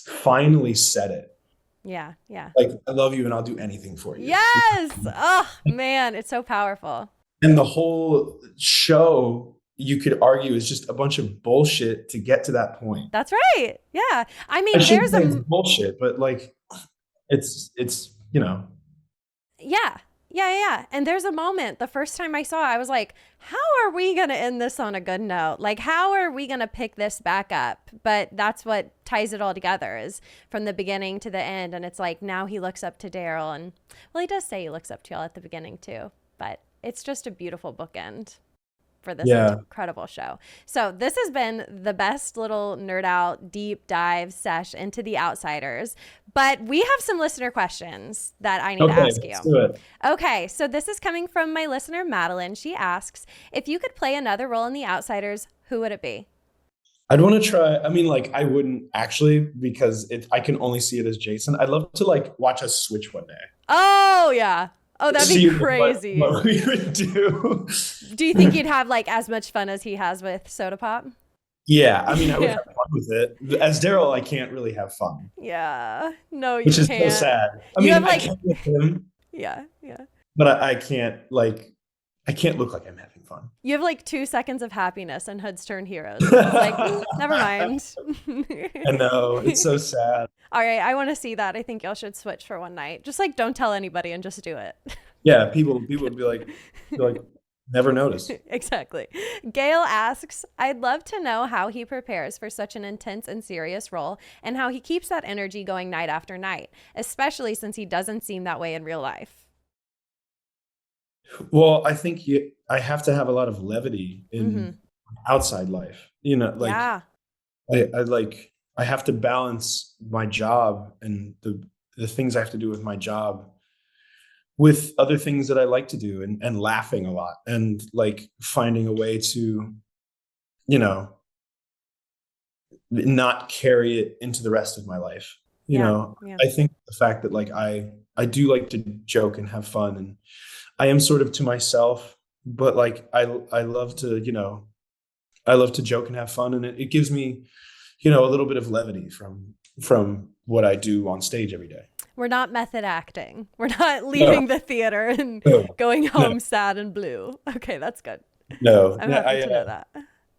finally said it. Yeah. Like, I love you and I'll do anything for you. Yes. Oh man, it's so powerful. And the whole show, you could argue, is just a bunch of bullshit to get to that point. That's right. Yeah. I mean, there's it's bullshit, but like it's Yeah. And there's a moment, the first time I saw it, I was like, how are we going to end this on a good note? Like, how are we going to pick this back up? But that's what ties it all together, is from the beginning to the end. And it's like, now he looks up to Darrell, and well, he does say he looks up to y'all at the beginning too, but it's just a beautiful bookend for this incredible show. So this has been the best little nerd out deep dive sesh into the Outsiders, but we have some listener questions that I need to ask you. Let's do it. Okay, so this is coming from my listener Madeline. She asks, if you could play another role in the Outsiders, who would it be? I'd want to try. I mean, like, I wouldn't actually because I can only see it as Jason. I'd love to like watch us switch one day. Oh yeah. Oh, that'd be See crazy. what we would do. Do you think you'd have like as much fun as he has with Soda Pop? Yeah, I mean, I would Yeah. have fun with it. As Darrell, I can't really have fun, Yeah. No, you which is so can't. sad. I You mean, have I like can with him, yeah, yeah. but I can't like I can't look like I'm having fun. You have like 2 seconds of happiness and Hoods turn heroes. And it's like, never mind. I know it's so sad. All right, I want to see that. I think y'all should switch for one night. Just like don't tell anybody and just do it. Yeah, people would be like, never noticed. Exactly. Gail asks, I'd love to know how he prepares for such an intense and serious role and how he keeps that energy going night after night, especially since he doesn't seem that way in real life. Well, I think I have to have a lot of levity in outside life. You know, like Yeah. I like I have to balance my job and the things I have to do with my job with other things that I like to do and laughing a lot and like finding a way to, you know, not carry it into the rest of my life. You Yeah. know, Yeah. I think the fact that like I do like to joke and have fun and I am sort of to myself, but like I love to, you know, I love to joke and have fun and it gives me, you know, a little bit of levity from what I do on stage every day. We're not method acting. We're not No, leaving the theater and no, going no, home sad and blue. Okay, that's good. no. I'm happy to know that.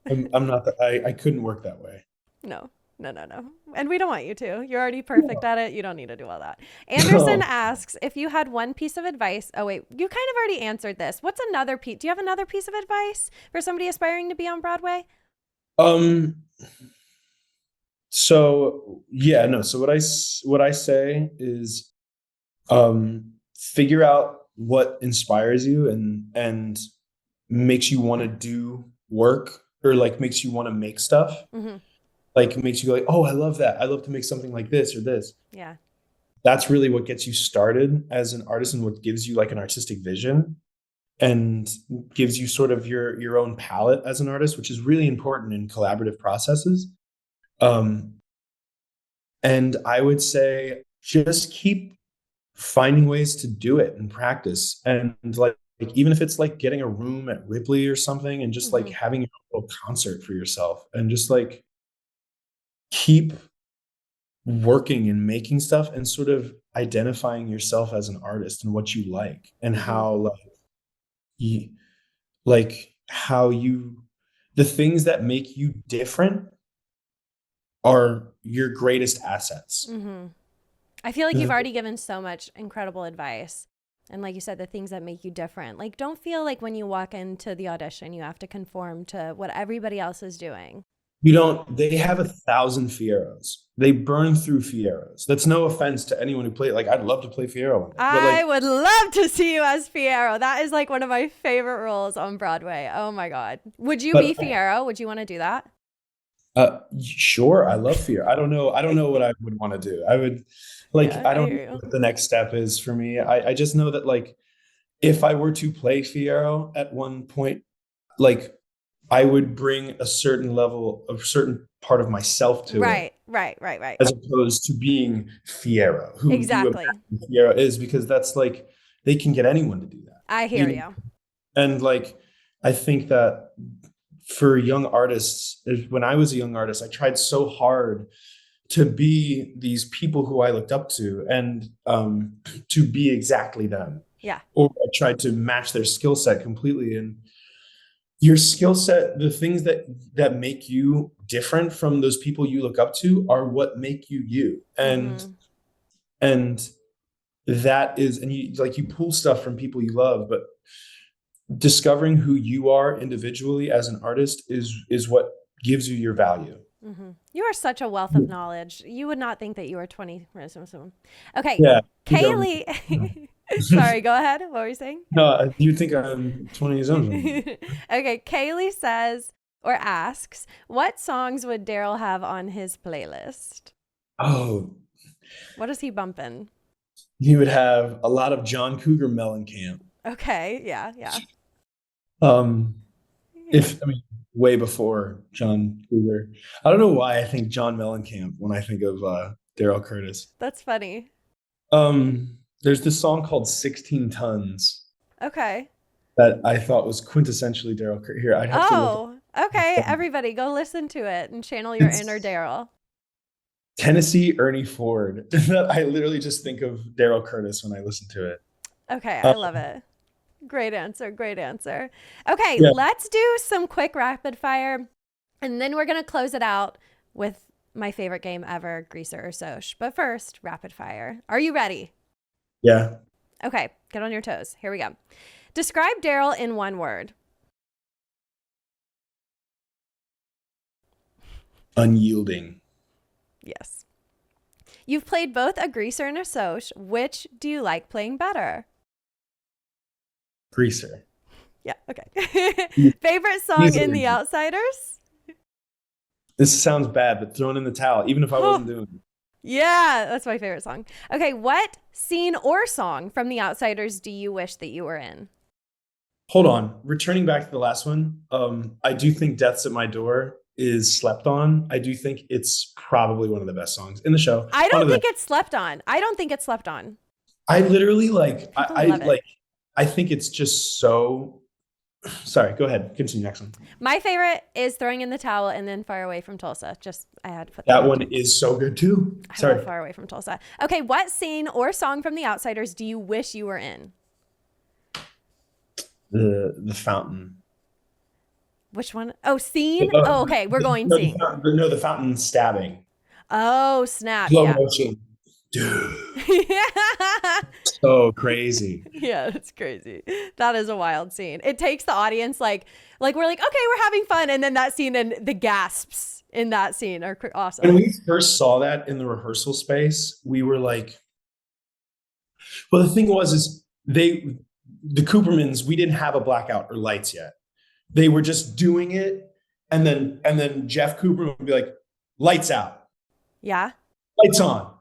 I'm not that I couldn't work that way. No, no, no, no. And we don't want you to. You're already perfect No. at it. You don't need to do all that. Anderson asks if you had one piece of advice. Oh, wait, you kind of already answered this. What's another piece? Do you have another piece of advice for somebody aspiring to be on Broadway? Um. So yeah, no. So what I say is, figure out what inspires you and makes you want to do work or like makes you want to make stuff. Mm-hmm. Like makes you go like, oh, I love that. I love to make something like this or this. Yeah. That's really what gets you started as an artist and what gives you like an artistic vision and gives you sort of your own palette as an artist, which is really important in collaborative processes. Um, and I would say just keep finding ways to do it and practice. And like even if it's like getting a room at Ripley or something and just like Mm-hmm. having your own little concert for yourself and just like keep working and making stuff and sort of identifying yourself as an artist and what you like and Mm-hmm. how you, like how you the things that make you different are your greatest assets. Mm-hmm. I feel like you've already given so much incredible advice. And like you said, the things that make you different. Like, don't feel like when you walk into the audition, you have to conform to what everybody else is doing. You don't, they have 1,000 Fieros. They burn through Fieros. That's no offense to anyone who played. Like, I'd love to play Fiero one day. But I like, would love to see you as Fiero. That is like one of my favorite roles on Broadway. Oh my God. Would you be but Fiero? Would you want to do that? sure, I love Fiero. I don't know what I would want to do. I would like, Yeah, I I don't hear know you. what the next step is for me. I just know that like, if I were to play Fiero at one point, like I would bring a certain level of certain part of myself to it Right, right, right, right. as opposed to being Fiero, who you Exactly. imagine Fiero is, because that's like they can get anyone to do that. I hear you. And like I think that for young artists, when I was a young artist, I tried so hard to be these people who I looked up to and to be exactly them. Yeah. Or I tried to match their skill set completely. And your skill set, the things that make you different from those people you look up to are what make you you. Mm-hmm. And that is, and you like you pull stuff from people you love, but discovering who you are individually as an artist is what gives you your value. Mm-hmm. You are such a wealth of knowledge. You would not think that you were 20. Okay. Yeah. Kaylee. Sorry, go ahead. What were you saying? No, you think I'm 20 years old? Okay. Kaylee says or asks, what songs would Darrell have on his playlist? Oh, What is he bumping? you would have a lot of John Cougar Mellencamp. Okay. Yeah. Yeah. Um, Yeah. if I mean, way before John Cougar. I don't know why I think John Mellencamp when I think of Darrell Curtis. That's funny. There's this song called 16 Tons Okay. that I thought was quintessentially Darrell Curtis. Here, I'd have to look. Oh, okay. Everybody go listen to it and channel your It's inner Darrell. Tennessee Ernie Ford. I literally just think of Darrell Curtis when I listen to it. Okay, I love it. Great answer. Great answer. Okay, Yeah. let's do some quick rapid fire, and then we're going to close it out with my favorite game ever, Greaser or Soch. But first, rapid fire. Are you ready? Yeah. Okay, get on your toes. Here we go. Describe Darrell in one word. Unyielding. Yes. You've played both a Greaser and a Soch. Which do you like playing better? Greaser. Yeah, okay. Favorite song in The Outsiders? This sounds bad, but throwing in the towel, even if I wasn't doing it. Yeah, that's my favorite song. Okay, what scene or song from The Outsiders do you wish that you were in? Hold on. Returning back to the last one, I do think Death's at My Door is slept on. I do think it's probably one of the best songs in the show. I don't think it's slept on. I don't think it's slept on. I literally like, I love it. like, I think it's just so, sorry, go ahead. Continue next one. My favorite is Throwing in the Towel and then Far Away from Tulsa. Just, I had to put that one is so good too. I love Far Away from Tulsa. Okay, what scene or song from The Outsiders do you wish you were in? The fountain. Which one? Oh, scene? Oh, okay, we're going scene. The fountain stabbing. Oh, snap. Slow Yeah. motion. Dude. Yeah. So crazy. Yeah, it's crazy. That is a wild scene. It takes the audience like we're like, okay, we're having fun, and then that scene and the gasps in that scene are awesome. When we first saw that in the rehearsal space, we were like, well, the thing was, is the Coopermans, we didn't have a blackout or lights yet. They were just doing it, and then Jeff Cooperman would be like, lights out. Yeah. Lights on.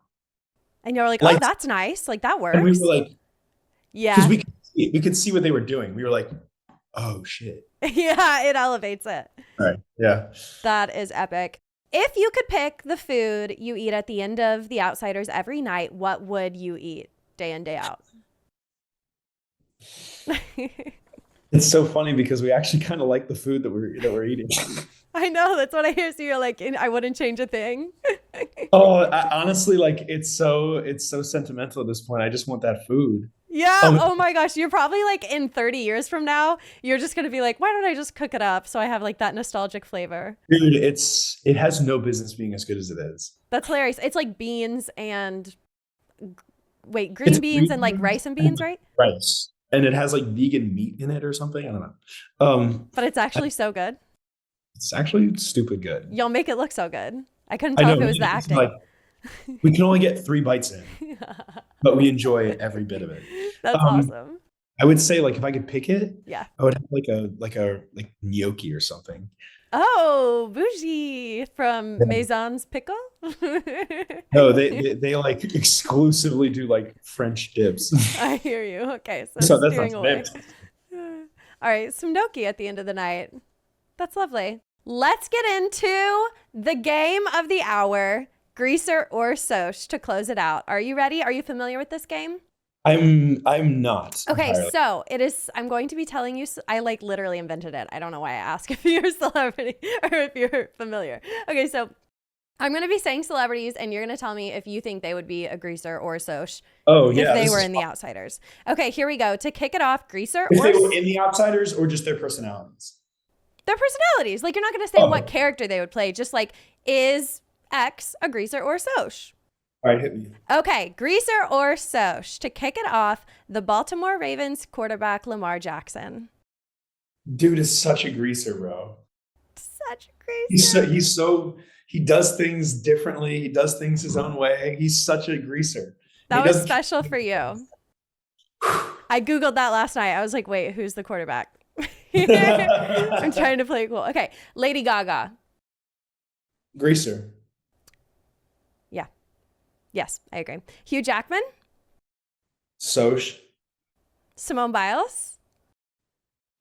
And you're like, lights. Oh, that's nice. Like that works. And we were like, yeah. Because we could see what they were doing. We were like, oh shit. Yeah, it elevates it. All right. Yeah. That is epic. If you could pick the food you eat at the end of The Outsiders every night, what would you eat day in, day out? It's so funny because we actually kind of like the food that we're eating. I know, that's what I hear. So you're like, I wouldn't change a thing. Honestly, like it's so sentimental at this point. I just want that food. Yeah. Oh my gosh. You're probably like in 30 years from now, you're just going to be like, why don't I just cook it up so I have like that nostalgic flavor? Dude, it has no business being as good as it is. That's hilarious. It's like beans and green beans and like rice and beans, right? Rice. And it has like vegan meat in it or something. I don't know. But it's actually so good. It's actually stupid good. Y'all make it look so good. I couldn't tell if it was the acting. Like, we can only get 3 bites in, but we enjoy every bit of it. That's awesome. I would say, like, if I could pick it, yeah, I would have like a gnocchi or something. Oh, bougie from Maison's Pickle. No, they like exclusively do like French dips. I hear you. Okay, so that's steering not away. All right, some gnocchi at the end of the night. That's lovely. Let's get into the game of the hour, Greaser or Soch, to close it out. Are you ready? Are you familiar with this game? I'm not. Okay, entirely. so it is. I'm going to be telling you. I like literally invented it. I don't know why I ask if you're a celebrity or if you're familiar. Okay, so I'm going to be saying celebrities, and you're going to tell me if you think they would be a Greaser or a Soch. Oh yeah, if they were in The Outsiders. Okay, here we go. To kick it off, Greaser if or they were in The Outsiders or just their personalities. Their personalities. Like, you're not going to say what character they would play. Just like, is X a Greaser or a Soch? All right, hit me. Okay, Greaser or Soch. To kick it off, the Baltimore Ravens quarterback Lamar Jackson. Dude is such a greaser, bro. Such a greaser. He does things differently. He does things his own way. He's such a greaser. That was special for you. I Googled that last night. I was like, wait, who's the quarterback? I'm trying to play it cool. Okay, Lady Gaga. Greaser. Yeah. Yes, I agree. Hugh Jackman. Soch. Simone Biles.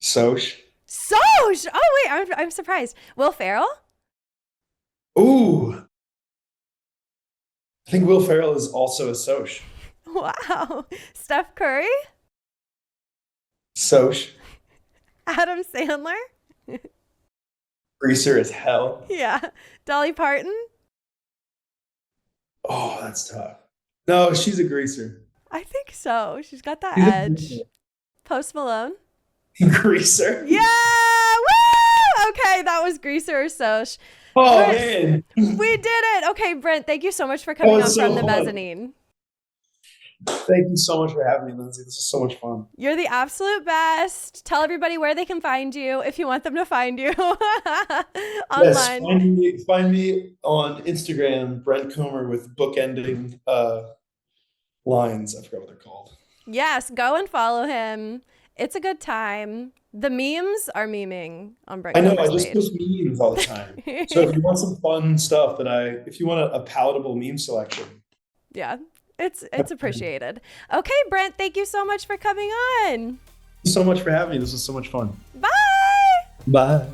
Soch. So, oh wait, I'm surprised. Will Ferrell? Ooh, I think Will Ferrell is also a Soch. Wow. Steph Curry? Soch. Adam Sandler? Greaser as hell. Yeah. Dolly Parton? Oh, that's tough. No, she's a greaser. I think so. She's got that She's a edge. Post Malone? greaser. Yeah! Woo! Okay, that was Greaser or Soch. Oh, Brent, man. we did it. Okay, Brent, thank you so much for coming on so From the fun. Mezzanine. Thank you so much for having me, Lindsay. This is so much fun. You're the absolute best. Tell everybody where they can find you if you want them to find you online. Yes, find me on Instagram, Brent Comer, with bookending lines. I forgot what they're called. Yes, go and follow him. It's a good time. The memes are memeing on Brent I know, Comer's I just page. post memes all the time. So if you want some fun stuff if you want a palatable meme selection. Yeah, it's appreciated. Okay, Brent, thank you so much for coming on. Thank you so much for having me. This was so much fun. Bye. Bye.